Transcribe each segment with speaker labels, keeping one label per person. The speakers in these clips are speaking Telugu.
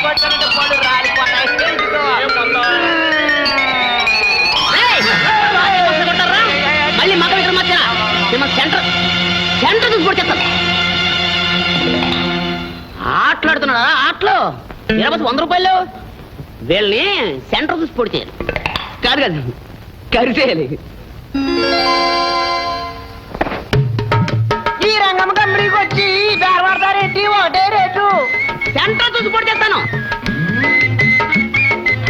Speaker 1: కొట్టాలంటే పళ్ళు రాలిపోతాయి.
Speaker 2: మళ్ళీ మగ విగ్రహం మధ్య మిమ్మల్ని సెంటర్ చూసి పొడి చెప్తాను. ఆటలాడుతున్నాడా? ఆటలు 100 రూపాయలు. వీళ్ళని సెంటర్ చూసి పొడి చేయాలి. కాదు కాదు, కరిచేయాలి.
Speaker 1: ఈ రంగం కంపెనీకి వచ్చి బేరవాడతారేంటి? ఒకటే రేటు.
Speaker 2: సెంటర్ చూసి పొడి చేస్తాను.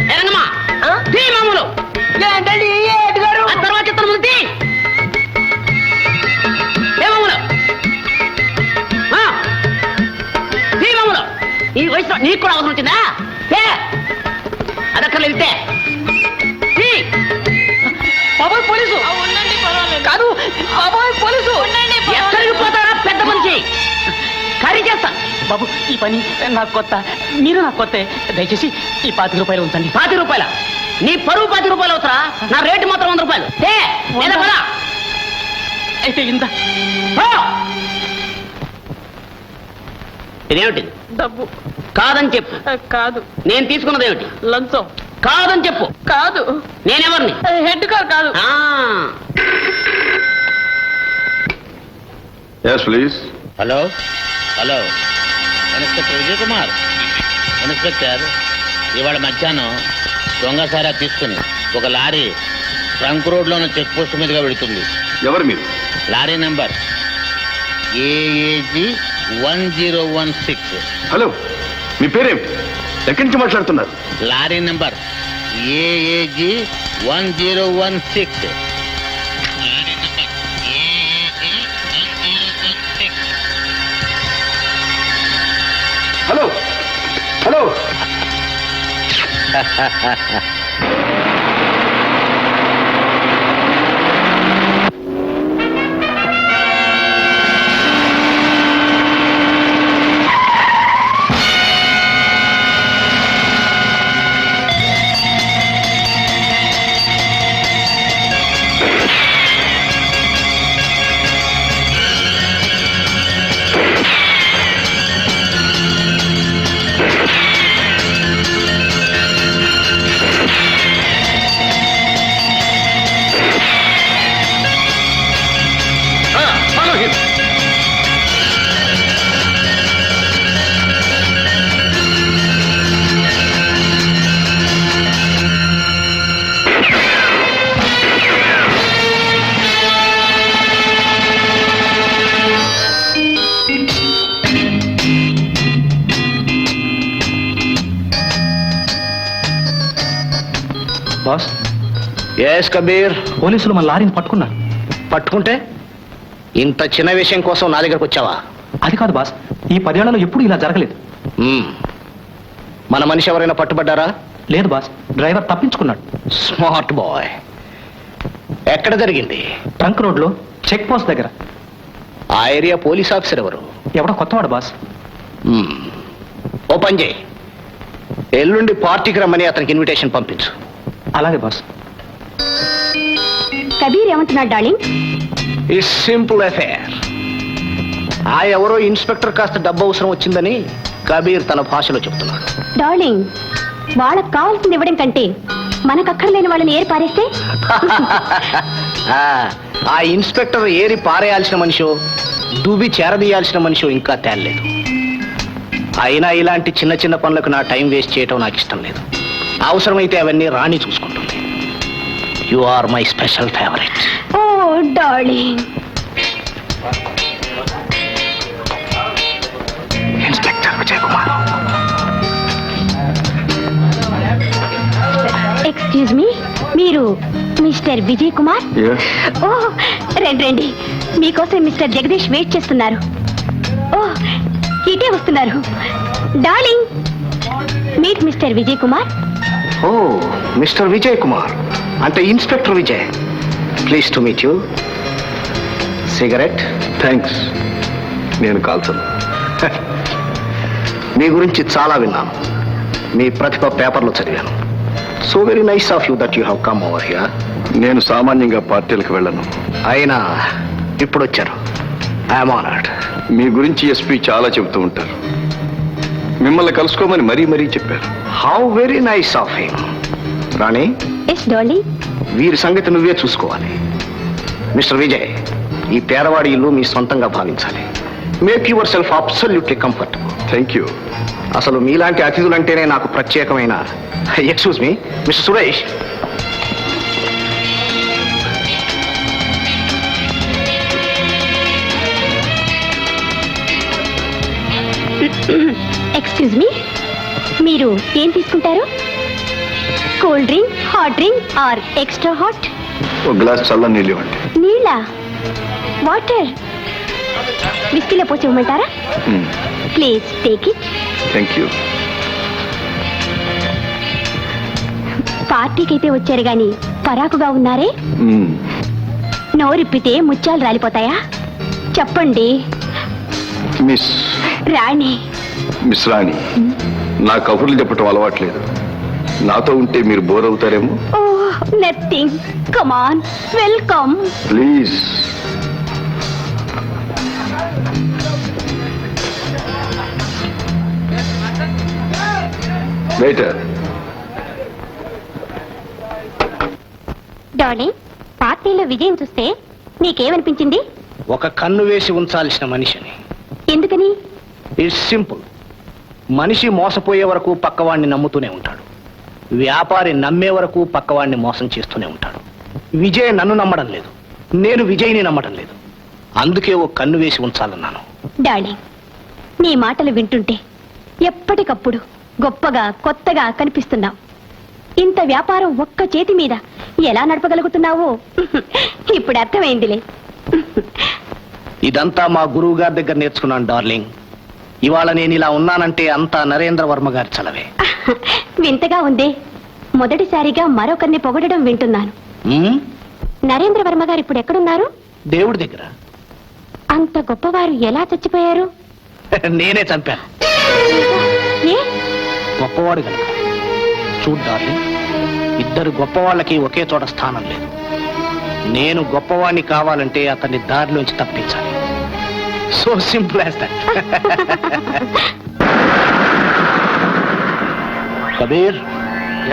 Speaker 2: రంగమ్మా మామూలు
Speaker 1: ఏంటండి ఏడు గారు?
Speaker 2: తర్వాత చెప్తాను. ముందు మామూలు మామూలు ఈ వయసులో నీకు కూడా అవసరం వచ్చిందా? అదక్కర్లేదు.
Speaker 1: బాబాయ్ పోలీసు కాదు, బాబాయ్ పోలీసు.
Speaker 2: ఎక్కడికి పోతారా పెద్ద మనిషి? ఖరీ చేస్తా.
Speaker 1: బాబు ఈ పని నాకు కొత్త, మీరు నాకు కొత్త. దయచేసి ఈ 25 రూపాయలు ఉంచండి.
Speaker 2: 25 రూపాయల? నీ పరువు 10 రూపాయలు అవుతారా? నా రేటు మాత్రం 100 రూపాయలు.
Speaker 1: అయితే ఇంత
Speaker 2: ఇదేమిటి?
Speaker 1: డబ్బు
Speaker 2: కాదని చెప్పు.
Speaker 1: కాదు.
Speaker 2: నేను తీసుకున్నదేమిటి?
Speaker 1: లంచం.
Speaker 2: కాదని చెప్పు.
Speaker 1: కాదు.
Speaker 2: నేనెవరిని?
Speaker 1: హెడ్ కార్ కాదు.
Speaker 3: Yes, please.
Speaker 4: Hello hello, inspector Vijay Kumar. Inspector, ఇవాళ మధ్యాహ్నం దొంగసారా తీసుకుని ఒక లారీ ట్రంక్ రోడ్లోని చెక్ పోస్ట్ మీదుగా వెళుతుంది.
Speaker 3: ఎవరు మీరు?
Speaker 4: Lorry number AAG 1016.
Speaker 3: హలో, మీ పేరేమిటి? ఎక్కడి నుంచి మాట్లాడుతున్నారు?
Speaker 4: Lorry number AAG 1016.
Speaker 3: Hello hello.
Speaker 5: Boss,
Speaker 6: yes Kabir.
Speaker 5: పోలీసులు మన లారీని పట్టుకున్నారు.
Speaker 6: పట్టుకుంటే ఇంత చిన్న విషయం కోసం నా దగ్గరకు వచ్చావా?
Speaker 5: అది కాదు బాస్, ఈ 10 ఏళ్లలో ఎప్పుడు ఇలా జరగలేదు.
Speaker 6: మన మనిషి ఎవరైనా పట్టుబడ్డారా?
Speaker 5: లేదు బాస్, డ్రైవర్ తప్పించుకున్నాడు.
Speaker 6: Smart boy. ఎక్కడ జరిగింది?
Speaker 5: ట్రంక్ రోడ్లో చెక్ పోస్ట్ దగ్గర.
Speaker 6: ఆ ఏరియా పోలీస్ ఆఫీసర్ ఎవరు?
Speaker 5: ఎవడో కొత్తవాడు బాస్.
Speaker 6: ఓ పని చేయి, ఎల్లుండి పార్టీకి రమ్మని అతనికి ఇన్విటేషన్ పంపించు.
Speaker 5: అలాగే బాస్.
Speaker 7: కబీర్ ఏమంటున్నాడు డార్లింగ్?
Speaker 6: It's simple affair. ఆ ఎవరో ఇన్స్పెక్టర్ కాస్త డబ్బు అవసరం వచ్చిందని కబీర్ తన భాషలో చెప్తున్నాడు.
Speaker 7: డార్లింగ్, వాళ్ళకి కావాల్సింది ఇవ్వడం కంటే మనకక్కర్లేని వాళ్ళని ఏరి పారేస్తే?
Speaker 6: ఆ ఇన్స్పెక్టర్ ఏరి పారేయాల్సిన మనిషో దుబి చేరదీయాల్సిన మనిషో ఇంకా తేలలేదు. అయినా ఇలాంటి చిన్న చిన్న పనులకు నా టైం వేస్ట్ చేయటం నాకు ఇష్టం లేదు. అవసరమైతే అవన్నీ రాణి చూసుకుంటుంది. You are my special favourite.
Speaker 7: Oh darling.
Speaker 6: Inspector Vijay Kumar.
Speaker 7: Excuse me, మీరు మిస్టర్ విజయ్ కుమార్? ఓ రండి రండి, మీకోసం మిస్టర్ జగదీష్ వెయిట్ చేస్తున్నారు. ఓ ఇటే వస్తున్నారు. Darling, meet mister Vijay Kumar.
Speaker 6: ఓ మిస్టర్ విజయ్ కుమార్ అంటే inspector Vijay. Please to meet you. Cigarette?
Speaker 3: Thanks, నేను కాల్చను.
Speaker 6: మీ గురించి చాలా విన్నాను, మీ ప్రతిభ పేపర్లో చదివాను. So very nice of you that you have come over here.
Speaker 3: నేను సామాన్యంగా పార్టీలకు వెళ్ళను.
Speaker 6: అయినా ఇప్పుడు వచ్చారు. I'm honoured.
Speaker 3: మీ గురించి ఎస్పీ చాలా చెబుతూ ఉంటారు. మిమ్మల్ని కలుసుకోమని మరీ మరీ చెప్పారు.
Speaker 6: How very nice of him. Rani,
Speaker 7: yes Dolly.
Speaker 6: వీరి సంగతి నువ్వే చూసుకోవాలి. మిస్టర్ విజయ్, ఈ పేదవాడి ఇల్లు మీ సొంతంగా భావించాలి. Make your self absolutely comfortable.
Speaker 3: Thank you.
Speaker 6: అసలు మీలాంటి అతిథులంటేనే నాకు ప్రత్యేకమైన. Excuse me mister Suresh.
Speaker 7: Excuse me, మీరు ఏం తీసుకుంటారు? Cool drink, hot drink are extra hot?
Speaker 3: ఒక గ్లాస్ చల్ల నీళ్ళు ఇవ్వండి.
Speaker 7: నీళ్ళ? వాటర్? విస్కీలో పోసి ఇవ్వమంటారా? Please take it.
Speaker 3: Thank you.
Speaker 7: పార్టీకి అయితే వచ్చారు గాని పరాకుగా ఉన్నారే. నోరిప్పితే ముత్యాలు రాలిపోతాయా? చెప్పండి.
Speaker 3: మిస్
Speaker 7: రాణి.
Speaker 3: మిస్ రాణి, నా కబుర్లు చెప్పటం అలవాట్లేదు. నాతో ఉంటే మీరు బోర్ అవుతారేమో.
Speaker 7: ఓ nothing. Come on, welcome.
Speaker 3: Please. Waiter.
Speaker 7: Darling, పార్టీలో విజయం చూస్తే నీకేమనిపించింది?
Speaker 6: ఒక కన్ను వేసి ఉంచాల్సిన మనిషిని.
Speaker 7: ఎందుకని?
Speaker 6: It's simple. మనిషి మోసపోయే వరకు పక్కవాడిని నమ్ముతూనే ఉంటాడు. వ్యాపారి నమ్మే వరకు పక్కవాడిని మోసం చేస్తూనే ఉంటాడు. విజయ్ నన్ను నమ్మడం లేదు, నేను విజయ్ని నమ్మడం లేదు. అందుకే ఓ కన్ను వేసి ఉంచాలన్నాను.
Speaker 7: డార్లింగ్, నీ మాటలు వింటుంటే ఎప్పటికప్పుడు గొప్పగా కొత్తగా కనిపిస్తున్నావు. ఇంత వ్యాపారం ఒక్క చేతి మీద ఎలా నడపగలుగుతున్నావో ఇప్పుడు అర్థమైందిలే.
Speaker 6: ఇదంతా మా గురువు గారి దగ్గర నేర్చుకున్నాను డార్లింగ్. ఇవాళ నేను ఇలా ఉన్నానంటే అంతా నరేంద్ర వర్మ గారి చలవే.
Speaker 7: వింతగా ఉందే, మొదటిసారిగా మరొకరిని పొగడడం వింటున్నాను.
Speaker 6: ఉమ్,
Speaker 7: నరేంద్ర వర్మ గారు ఇప్పుడు ఎక్కడున్నారు?
Speaker 6: దేవుడి దగ్గర.
Speaker 7: అంత గొప్పవారు ఎలా చచ్చిపోయారు?
Speaker 6: నేనే చంపాను.
Speaker 7: ఏ?
Speaker 6: గొప్పవాడు కనుక. చూడు డార్లింగ్, ఇద్దరు గొప్పవాళ్ళకి ఒకే చోట స్థానం లేదు. నేను గొప్పవాణ్ణి కావాలంటే అతన్ని దారిలోంచి తప్పించాలి. So simple as that. Kabir.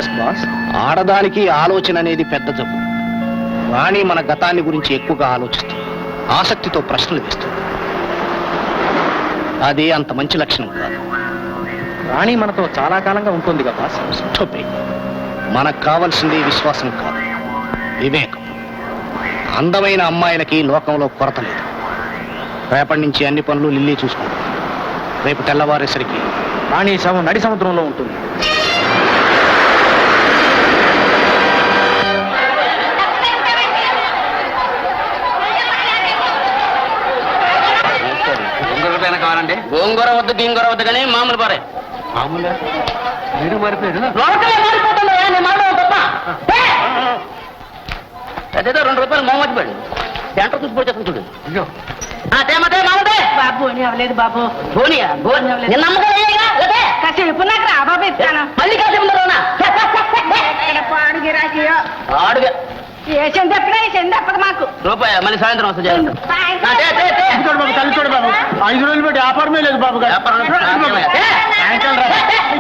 Speaker 5: Yes boss.
Speaker 6: ఆడదానికి ఆలోచన అనేది పెద్ద జబ్బు. రాణి మన గతాన్ని గురించి ఎక్కువగా ఆలోచిస్తుంది, ఆసక్తితో ప్రశ్నలు వేస్తుంది. అది అంత మంచి లక్షణం కాదు.
Speaker 5: రాణి మనతో చాలా కాలంగా ఉంటుంది కదా బాస్.
Speaker 6: Stop it. మనకు కావాల్సింది విశ్వాసం కాదు, వివేకం. అందమైన అమ్మాయిలకి లోకంలో కొరత లేదు. రేపటి నుంచి అన్ని పనులు లిల్లీ చూసుకుంటాం. రేపు తెల్లవారేసరికి
Speaker 5: రాణి శవం నడి సముద్రంలో ఉంటుంది.
Speaker 2: కావాలండి. గోంగూర వద్దు, గీంగూర వద్దు కానీ మామూలు పారే.
Speaker 5: మామూలుగా మీరు మారిపోయాడు.
Speaker 2: అదేదో 2 రూపాయలు మోమతిపోయాడు. సెంటర్ చూసిపోయి చూడు.
Speaker 8: బాబు
Speaker 2: బోనియా నిన్న
Speaker 8: కాసేపు నాకు రా బాబు ఇస్తాను.
Speaker 2: మళ్ళీ కాసేపు
Speaker 8: పాడు గిరాకీయో
Speaker 2: ఆడుగా
Speaker 8: ఏ చెంది ఎప్పుడా ఈ చెంది ఎప్పదు మాకు
Speaker 2: రూపాయ మళ్ళీ సాయంత్రం వస్తుంది.
Speaker 5: చూడు బాబు, 5 రోజులు పెట్టి వ్యాపారమే లేదు బాబు గారు.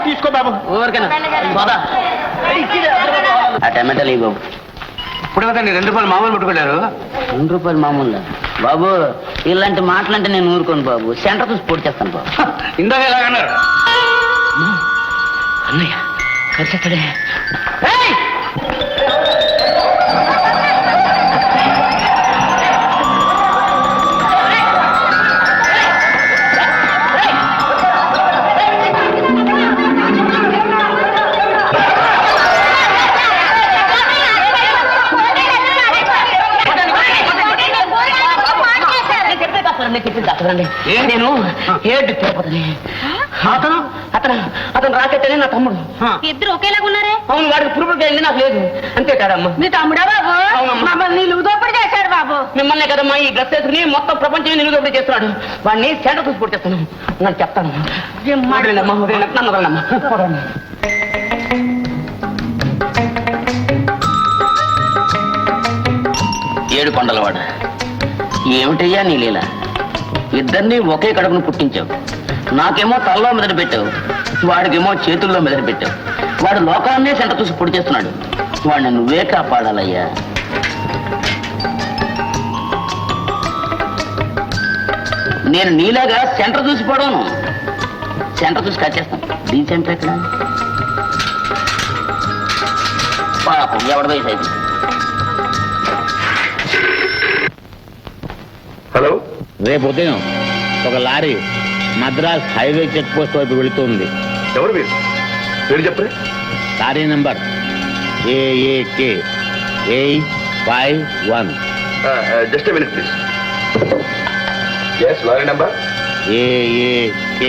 Speaker 5: తీసుకో బాబు.
Speaker 2: ఊరికేనా పోదా. ఆ టమాటాలు ఇవ్వు.
Speaker 6: ఇప్పుడు కదండి 2 రూపాయలు మామూలు ముట్టుకోలేరు.
Speaker 2: 2 రూపాయలు మామూలు బాబు. ఇలాంటి మాటలంటే నేను ఊరుకోను బాబు. సెంటర్ చూసి పొడి చేస్తాను బాబు.
Speaker 6: ఇందాక ఎలాగన్నారు?
Speaker 2: అన్నయ్య కలిసేస్తాడే. నేను ఏడు తిరుపతిని. అతను రాకెట్టని నా తమ్ముడు.
Speaker 7: ఇద్దరు ఒకేలాగా ఉన్నారే.
Speaker 2: అవును, వాడికి పురుగుడు వెళ్ళి నాకు లేదు. అంతే కాదమ్మా.
Speaker 8: మీ తమ్ముడా బాబు?
Speaker 2: అవునమ్మా.
Speaker 8: మమ్మల్ని నిలువుదోపడి చేశాడు బాబు.
Speaker 2: మిమ్మల్నే కదమ్మా ఈ డ్రెస్ వేసుకుని మొత్తం ప్రపంచం నిలుదోపిడి చేస్తున్నాడు. వాడిని సెంటర్ చూసి చేస్తాను. నేను చెప్తాను. నన్ను వదలమ్మా. ఏడు కొండలవాడ, ఏమిటయ్యా నీ లీల? ఇద్దరిని ఒకే కడుపును పుట్టించావు. నాకేమో తలలో మెదడు పెట్టావు. వాడికేమో చేతుల్లో మెదడు పెట్టావు. వాడు లోకాన్నే సెంట చూసి పొడి చేస్తున్నాడు. వాడిని నువ్వే కాపాడాలయ్యా. నేను నీలాగా సెంటర్ చూసి పడవను, సెంటర్ చూసి కట్ చేస్తాను. దీని సెంటర్ ఎక్కడ? పాపం ఎవరిదో సైజు.
Speaker 3: హలో,
Speaker 4: రేపు ఉదయం ఒక lorry Madras highway check post వైపు వెళుతుంది.
Speaker 3: ఎవరు మీరు? పేరు చెప్పరే?
Speaker 4: Lorry number AAK 851.
Speaker 3: Just minute please. Yes, lorry number
Speaker 4: AAK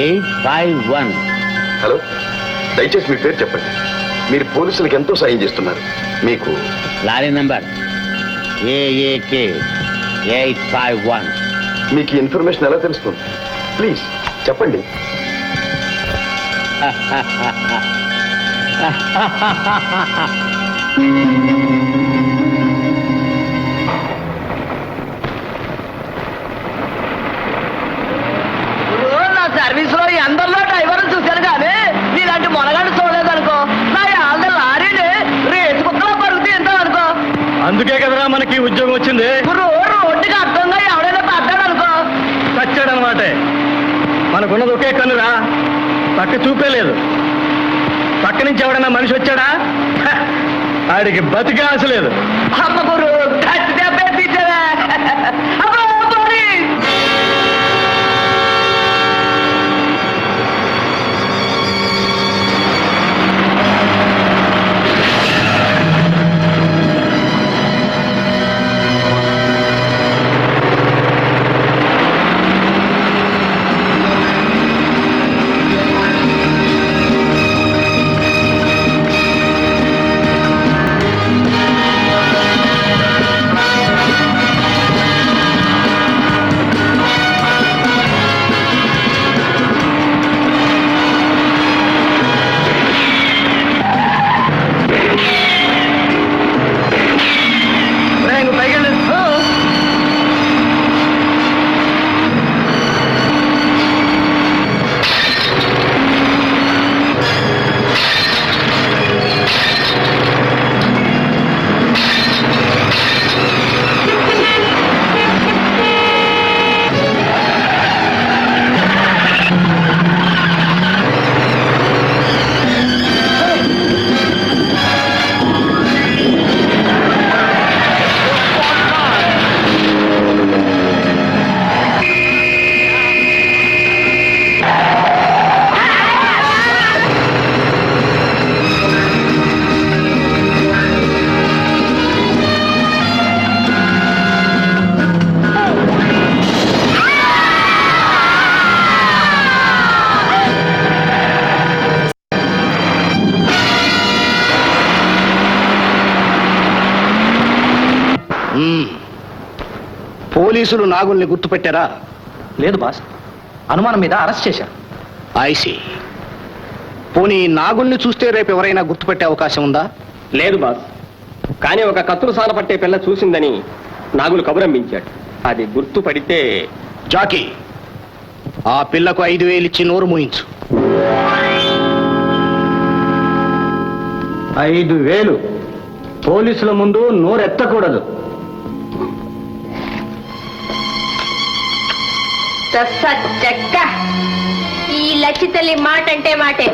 Speaker 4: 851.
Speaker 3: Hello, దయచేసి మీ పేరు చెప్పండి. మీరు పోలీసులకు ఎంతో సాయం చేస్తున్నారు. మీకు
Speaker 4: లారీ నంబర్ AAK 851.
Speaker 3: మీకు ఈ ఇన్ఫర్మేషన్ ఎలా తెలుస్తుంది? ప్లీజ్ చెప్పండి.
Speaker 2: నా సర్వీస్ లో అందరిలో డ్రైవర్ చూశాను కానీ నీలాంటి మొనగాడు చూడలేదనుకో. నా ఆళ్ళ లారీని రేసు కుక్కలో పరుగుతూ ఎంత అనుకో.
Speaker 5: అందుకే కదరా మనకి ఉద్యోగం వచ్చింది.
Speaker 2: రోడ్డుకి అర్థంగా ఎవడైనా పడ్డాడు అనుకో.
Speaker 5: చచ్చాడనమాట. మనకున్నది ఒకే కన్నురా, పక్క చూపే లేదు. పక్క నుంచి ఎవడన్నా మనిషి వచ్చాడా, హ, ఆడికి బతికే ఆశ లేదు.
Speaker 2: అమ్మ గురు గట్టి దెబ్బే తీసావే. అబ్బో, పోలీస్!
Speaker 6: పోలీసులు నాగుల్ని గుర్తుపెట్టారా?
Speaker 5: లేదు బాస్, అనుమానం మీద అరెస్ట్ చేశారు.
Speaker 6: ఐసి. పోనీ నాగుల్ని చూస్తే రేపు ఎవరైనా గుర్తుపెట్టే అవకాశం ఉందా?
Speaker 5: లేదు బాస్, కానీ ఒక కత్తులు సాన పట్టే పిల్ల చూసిందని నాగులు కబురంపించాడు. అది గుర్తుపడితే.
Speaker 6: జాకీ, ఆ పిల్లకు 5,000 ఇచ్చి నోరు మూయించు.
Speaker 5: 5,000 పోలీసుల ముందు నోరెత్తకూడదు.
Speaker 7: చెక్క ఈ లచ్చి తల్లి మాట అంటే మాటే.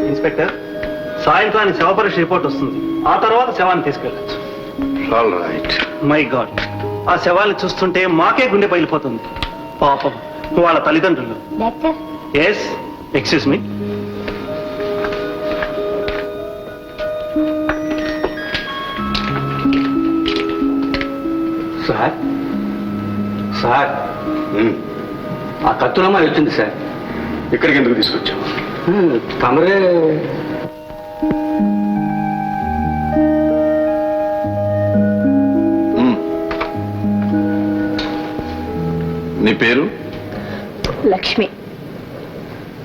Speaker 5: ఇన్స్పెక్టర్, సాయంత్రానికి శవ పరీక్ష రిపోర్ట్ వస్తుంది. ఆ తర్వాత శవాన్ని తీసుకెళ్ళచ్చు.
Speaker 3: All right.
Speaker 5: మై గాడ్, ఆ శవాన్ని చూస్తుంటే మాకే గుండె పగిలిపోతుంది. పాపం వాళ్ళ తల్లిదండ్రులు.
Speaker 7: Doctor,
Speaker 5: yes, excuse me. Sir, sir, ఆ కత్తులమ్మ వచ్చింది సార్.
Speaker 3: ఇక్కడికి ఎందుకు తీసుకొచ్చావు?
Speaker 5: తమరే
Speaker 3: నీ పేరు?
Speaker 7: లక్ష్మి.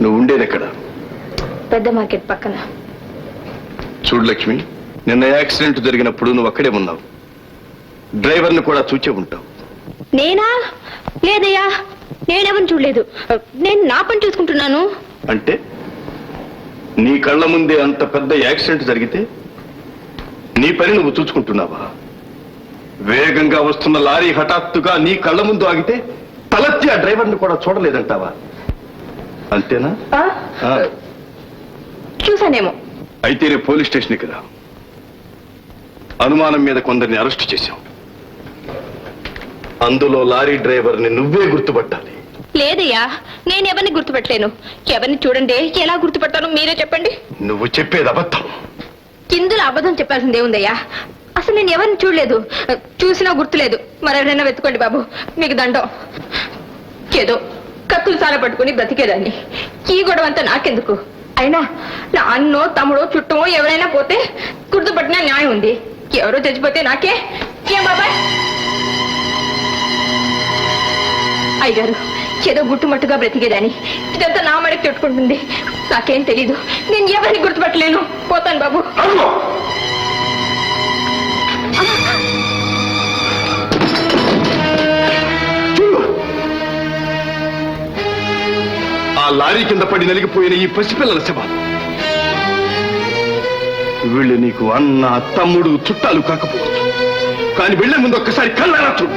Speaker 3: నువ్వు ఉండేది ఎక్కడ?
Speaker 7: పెద్ద మార్కెట్ పక్కన.
Speaker 3: చూడు లక్ష్మి, నిన్న యాక్సిడెంట్ జరిగినప్పుడు నువ్వు అక్కడే ఉన్నావు. డ్రైవర్ని కూడా చూచే ఉంటావు.
Speaker 7: నేనా? లేదయ్యా, నేనెవరిని చూడలేదు. నేను నా పని చూసుకుంటున్నాను.
Speaker 3: అంటే నీ కళ్ళ ముందే అంత పెద్ద యాక్సిడెంట్ జరిగితే నీ పని నువ్వు చూసుకుంటున్నావా? వేగంగా వస్తున్న లారీ హఠాత్తుగా నీ కళ్ళ ముందు ఆగితే తలెత్తి ఆ డ్రైవర్ని కూడా చూడలేదంటావా? అంతేనా? ఆ.
Speaker 7: చూసానేమో.
Speaker 3: అయితే రేపు పోలీస్ స్టేషన్కి రా. అనుమానం మీద కొందరిని అరెస్ట్ చేశాం. అందులో లారీ డ్రైవర్ని నువ్వే గుర్తుపట్టాలి.
Speaker 7: లేదయ్యా, నేను ఎవరిని గుర్తుపట్టలేను. ఎవరిని చూడండి, ఎలా గుర్తుపట్టాలో మీరే చెప్పండి.
Speaker 3: నువ్వు చెప్పేది అబద్ధం.
Speaker 7: ఇందులో అబద్ధం చెప్పాల్సిందే ఉందయ్యా. అసలు నేను ఎవరిని చూడలేదు, చూసినా గుర్తులేదు. మరెవరైనా వెతుకోండి బాబు, మీకు దండం. ఏదో కత్తులు సాల పట్టుకుని బ్రతికేదాన్ని. ఈ గొడవ అంతా నాకెందుకు? అయినా నా అన్నో తమ్ముడో చుట్టమో ఎవరైనా పోతే గుర్తుపట్టినా న్యాయం ఉంది. ఎవరో చచ్చిపోతే నాకే ఏం బాబాయ్? అయ్యగారు, ఏదో గుట్టుమట్టుగా బ్రతికేదాన్ని. ఇదంతా నా మెడకు చుట్టుకుంటుంది. నాకేం తెలీదు. నేను ఎవరిని గుర్తుపట్టలేను. పోతాను బాబు.
Speaker 3: ఆ లారీ కింద పడి నలిగిపోయిన ఈ పసిపిల్లల శవాలు. వీళ్ళు నీకు అన్న, తమ్ముడు, చుట్టాలు కాకపోవచ్చు. కానీ వెళ్లే ముందు ఒక్కసారి కళ్ళారా చూడు.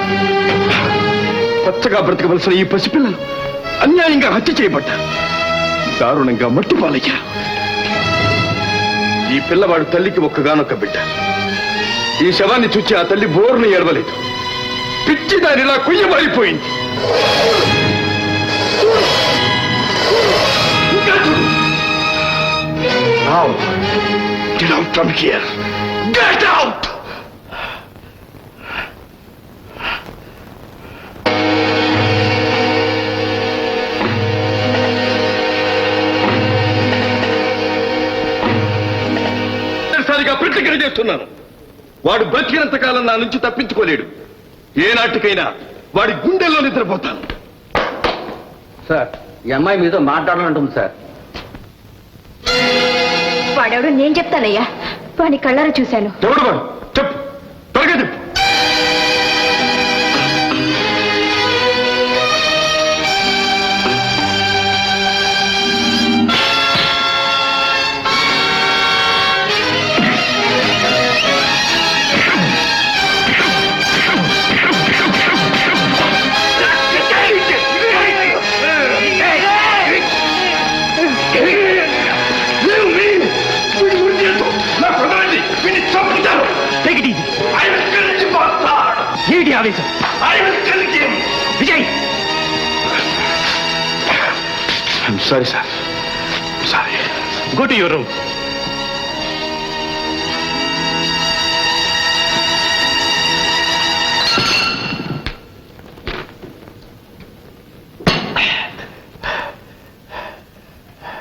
Speaker 3: పచ్చగా బ్రతకవలసిన ఈ పసిపిల్లలు అన్యాయంగా హత్య చేయబడ్డారు. దారుణంగా మట్టి పాలయ్యారు. ఈ పిల్లవాడు తల్లికి ఒక్కగానొక్క బిడ్డ. ఈ శవాన్ని చూచి ఆ తల్లి బోర్ని ఏడవలేదు. పిచ్చి దానిలా కుయ్యబారిపోయింది. Now, get out from here. Get out! సరిగా ప్రతిజ్ఞ చేస్తున్నాను. వాడు బ్రతికినంత కాలం నా నుంచి తప్పించుకోలేడు. ఏనాటికైనా వాడి గుండెల్లో నిద్రపోతాను.
Speaker 1: సార్, ఈ అమ్మాయి మీతో మాట్లాడాలంటుంది సార్.
Speaker 7: వాడెవడో నేను చెప్తానయ్యా. వాడిని కళ్ళారా చూశాను.
Speaker 3: ఎవడు వాడు? చెప్పు, త్వరగా చెప్పు.
Speaker 1: ఏమిటి ఆవేశం? Vijay,
Speaker 3: I'm sorry, sir. I'm sorry.
Speaker 1: go to your room.